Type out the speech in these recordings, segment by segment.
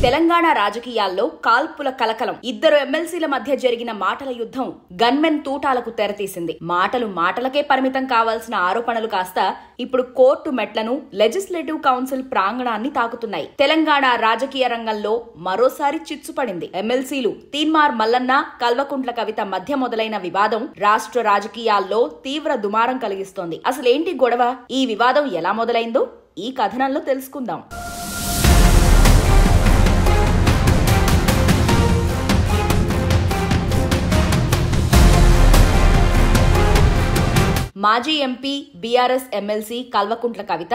తెలంగాణ రాజకీయాల్లో కాల్పుల కలకలం. ఇద్దరు ఎమ్మెల్సీల మధ్య జరిగిన మాటల యుద్ధం గన్మెన్ తూటాలకు తెరతీసింది. మాటలకే పరిమితం కావాల్సిన ఆరోపణలు కాస్త ఇప్పుడు కోర్టు మెట్లను, లెజిస్లేటివ్ కౌన్సిల్ ప్రాంగణాన్ని తాకుతున్నాయి. తెలంగాణ రాజకీయ రంగంలో మరోసారి చిచ్చుపడింది. ఎమ్మెల్సీలు తీన్మార్ మల్లన్న, కల్వకుంట్ల కవిత మధ్య మొదలైన వివాదం రాష్ట్ర రాజకీయాల్లో తీవ్ర దుమారం కలిగిస్తోంది. అసలేంటి గొడవ? ఈ వివాదం ఎలా మొదలైందో ఈ కథనంలో తెలుసుకుందాం. మాజీ MP, BRS MLC Kalvakuntla Kavitha,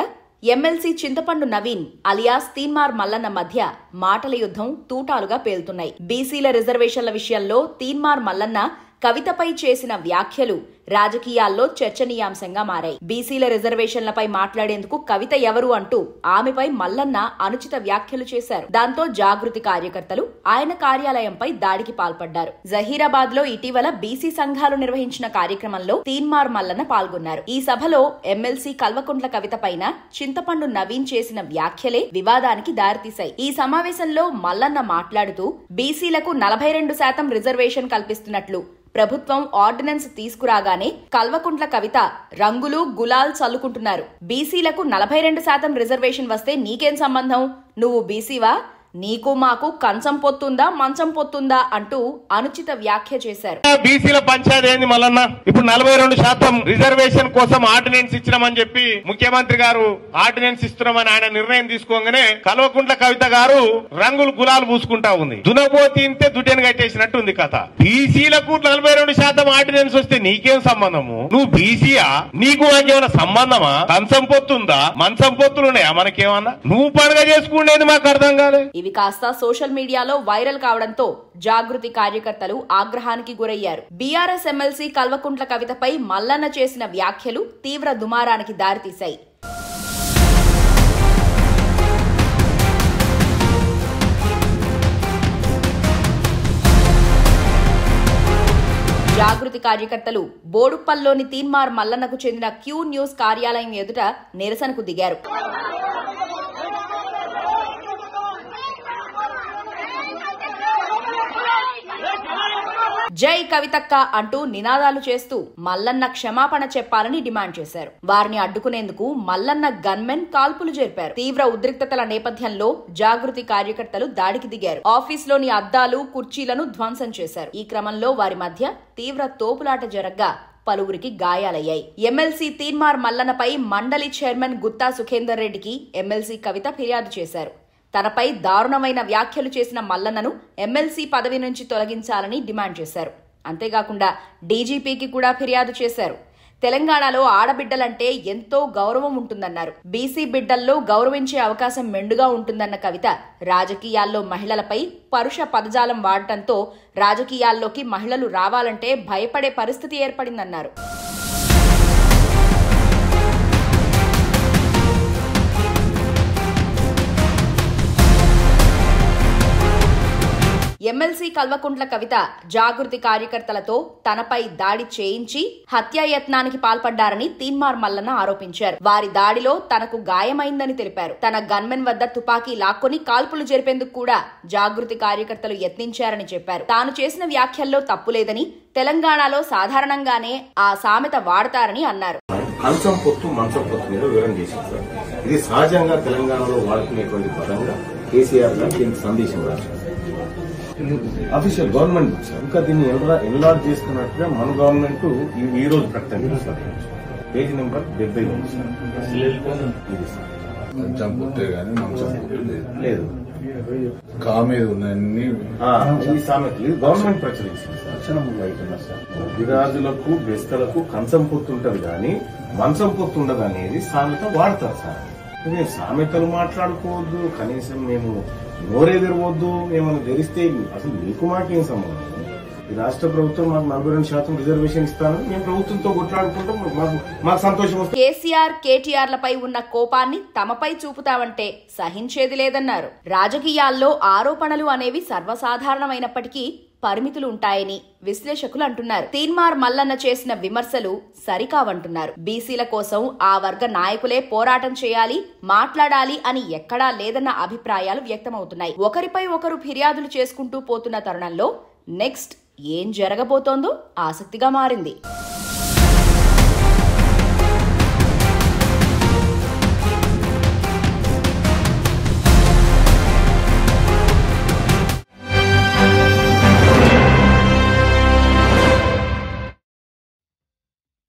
MLC చింతపండు నవీన్ అలియాస్ తీన్మార్ మల్లన్న మధ్య మాటల యుద్ధం తూటాలుగా పేలుతున్నాయి. బీసీల రిజర్వేషన్ల విషయంలో తీన్మార్ మల్లన్న కవితపై చేసిన వ్యాఖ్యలు రాజకీయాల్లో చర్చనీయాంశంగా మారాయి. బీసీల రిజర్వేషన్లపై మాట్లాడేందుకు కవిత ఎవరు అంటూ ఆమెపై మల్లన్న అనుచిత వ్యాఖ్యలు చేశారు. దాంతో జాగృతి కార్యకర్తలు ఆయన కార్యాలయంపై దాడికి పాల్పడ్డారు. జహీరాబాద్ లో ఇటీవల బీసీ సంఘాలు నిర్వహించిన కార్యక్రమంలో తీన్మార్ మల్లన్న పాల్గొన్నారు. ఈ సభలో ఎమ్మెల్సీ కల్వకుంట్ల కవిత పైన చింతపండు నవీన్ చేసిన వ్యాఖ్యలే వివాదానికి దారితీశాయి. ఈ సమావేశంలో మల్లన్న మాట్లాడుతూ బీసీలకు 42% రిజర్వేషన్ కల్పిస్తున్నట్లు ప్రభుత్వం ఆర్డినెన్స్ తీసుకురాగానే కల్వకుంట్ల కవిత రంగులు గులాల్ చల్లుకుంటున్నారు. బీసీలకు 42% రిజర్వేషన్ వస్తే నీకేం సంబంధం? నువ్వు బీసీవా? నీకు మాకు కంచం పొత్తుందా, మంచం పొత్తుందా అంటూ అనుచిత వ్యాఖ్య చేశారు. బీసీల పంచాయతీ ఏంది మల్లన్న? ఇప్పుడు 42% రిజర్వేషన్ కోసం ఆర్డినెన్స్ ఇచ్చినామని చెప్పి ముఖ్యమంత్రి గారు ఆర్డినెన్స్ ఇస్తున్నామని ఆయన నిర్ణయం తీసుకోగానే కల్వకుంట్ల కవిత గారు రంగులు గులాలు పూసుకుంటా ఉంది. దునపోతే దుడ్డెను కట్టేసినట్టు ఉంది కథ. బీసీలకు 42% ఆర్డినెన్స్ వస్తే నీకేం సంబంధము? నువ్వు బీసీయా? నీకు మాకేమైనా సంబంధమా? కంచం పొత్తుందా, మంచం పొత్తులున్నాయా మనకేమన్నా? నువ్వు పండుగ చేసుకునేది మాకు అర్థం కాలే. ఇవి కాస్త సోషల్ మీడియాలో వైరల్ కావడంతో జాగృతి కార్యకర్తలు ఆగ్రహానికి గురయ్యారు. బీఆర్ఎస్ ఎమ్మెల్సీ కల్వకుంట్ల కవితపై మల్లన్న చేసిన వ్యాఖ్యలు తీవ్ర దుమారానికి దారితీశాయి. జాగృతి కార్యకర్తలు బోడుప్పల్లోని తీన్మార్ మల్లన్నకు చెందిన క్యూ న్యూస్ కార్యాలయం ఎదుట నిరసనకు దిగారు. జై కవితక్క అంటూ నినాదాలు చేస్తూ మల్లన్న క్షమాపణ చెప్పాలని డిమాండ్ చేశారు. వారిని అడ్డుకునేందుకు మల్లన్న గన్మెన్ కాల్పులు జరిపారు. తీవ్ర ఉద్రిక్తతల నేపథ్యంలో జాగృతి కార్యకర్తలు దాడికి దిగారు. ఆఫీస్లోని అద్దాలు, కుర్చీలను ధ్వంసం చేశారు. ఈ క్రమంలో వారి మధ్య తీవ్ర తోపులాట జరగ్గా పలువురికి గాయాలయ్యాయి. ఎమ్మెల్సీ తీన్మార్ మల్లన్నపై మండలి చైర్మన్ గుత్తా సుఖేందర్ రెడ్డికి ఎమ్మెల్సీ కవిత ఫిర్యాదు చేశారు. తనపై దారుణమైన వ్యాఖ్యలు చేసిన మల్లన్నను ఎమ్మెల్సీ పదవి నుంచి తొలగించాలని డిమాండ్ చేశారు. అంతేకాకుండా డీజీపీకి కూడా ఫిర్యాదు చేశారు. తెలంగాణలో ఆడబిడ్డలంటే ఎంతో గౌరవం ఉంటుందన్నారు. బీసీ బిడ్డల్లో గౌరవించే అవకాశం మెండుగా ఉంటుందన్న కవిత రాజకీయాల్లో మహిళలపై పరుష పదజాలం వాడటంతో రాజకీయాల్లోకి మహిళలు రావాలంటే భయపడే పరిస్థితి ఏర్పడిందన్నారు. ఎమ్మెల్సీ కల్వకుంట్ల కవిత జాగృతి కార్యకర్తలతో తనపై దాడి చేయించి హత్యాయత్నానికి పాల్పడ్డారని తీన్మార్ మల్లన్న ఆరోపించారు. వారి దాడిలో తనకు గాయమైందని తెలిపారు. తన గన్మెన్ వద్ద తుపాకీ లాక్కొని కాల్పులు జరిపేందుకు కూడా జాగృతి కార్యకర్తలు యత్నించారని చెప్పారు. తాను చేసిన వ్యాఖ్యల్లో తప్పులేదని, తెలంగాణలో సాధారణంగానే ఆ సామెత వాడతారని అన్నారు. కంచం పొత్తు, మంచం పొత్తు మీద వివరణ చేశారు సార్. ఇది సహజంగా తెలంగాణలో వాడుకునేటువంటి పదంగా కేసీఆర్ గారు దీనికి సందేశం రాశారు. Official government book sir. ఇంకా దీన్ని ఎన్లార్జ్ చేసుకున్నట్టుగా మన గవర్నమెంట్ ఈ రోజు ప్రకటించారు. Page number 71 sir. ఇది సార్ కొంచెం పుట్టే గానీ మంచం లేదు. కామేది ఉన్నాయన్ని ఈ సామెత గవర్నమెంట్ ప్రచురించింది సార్. విరాజులకు, బెస్తలకు కంచం పొత్తు ఉంటది కానీ మంచం పొత్తు ఉండదు అనేది సామెత వాడతారు సార్. మేము సామెతలు మాట్లాడుకోవద్దు, కనీసం మేము నోరే తెరవద్దు. ఏమైనా తెరిస్తే అసలు మీకు మాకేం సంబంధం? ఈ రాష్ట్ర ప్రభుత్వం మాకు 42% రిజర్వేషన్ ఇస్తానని మేము ప్రభుత్వంతో కొట్లాడుకుంటాం. మాకు సంతోషం వస్తుంది. కేసీఆర్, కేటీఆర్లపై ఉన్న కోపాన్ని తమపై చూపుతామంటే సహించేది లేదన్నారు. రాజకీయాల్లో ఆరోపణలు అనేవి సర్వసాధారణమైనప్పటికీ పరిమితులు ఉంటాయని విశ్లేషకులు అంటున్నారు. తీన్మార్ మల్లన్న చేసిన విమర్శలు సరికావంటున్నారు. బీసీల కోసం ఆ వర్గ నాయకులే పోరాటం చేయాలి, మాట్లాడాలి అని ఎక్కడా లేదన్న అభిప్రాయాలు వ్యక్తమవుతున్నాయి. ఒకరిపై ఒకరు ఫిర్యాదులు చేసుకుంటూ పోతున్న తరుణంలో నెక్స్ట్ ఏం జరగబోతోందో ఆసక్తిగా మారింది.